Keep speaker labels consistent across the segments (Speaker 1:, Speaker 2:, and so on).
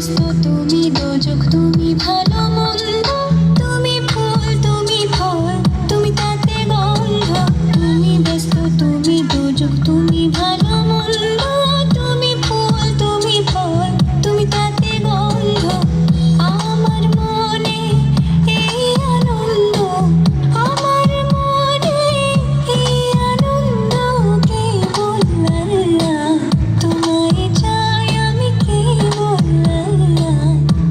Speaker 1: ব্যস্ত, তুমি দোজখ, তুমি ভালো মন্দ, তুমি ফুল, তুমি ফল, তুমি তাতে গন্ধ। তুমি ব্যস্ত, তুমি দোজখ, তুমি ভালো মন্দ, তুমি ফুল, তুমি ফল, তুমি তাতে গন্ধ। আমার মনে এই আনন্দ, আমার মনে এই আনন্দ, কেবল আল্লাহ তোমায় চাই, আমি কেবল আল্লাহ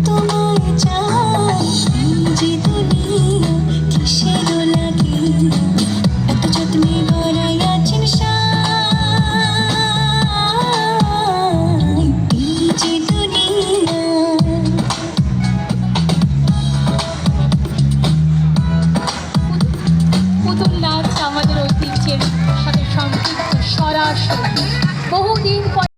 Speaker 1: তোমায় চাই। এই যে দুনিয়া কিসের লাগিয়া এত যত্নে ভরাই আছেন সাই। এই যে দুনিয়া
Speaker 2: পুতুল নাচ আমাদের ঐতিহ্যের সাথে সম্পৃক্ত সরাসরি বহুদিন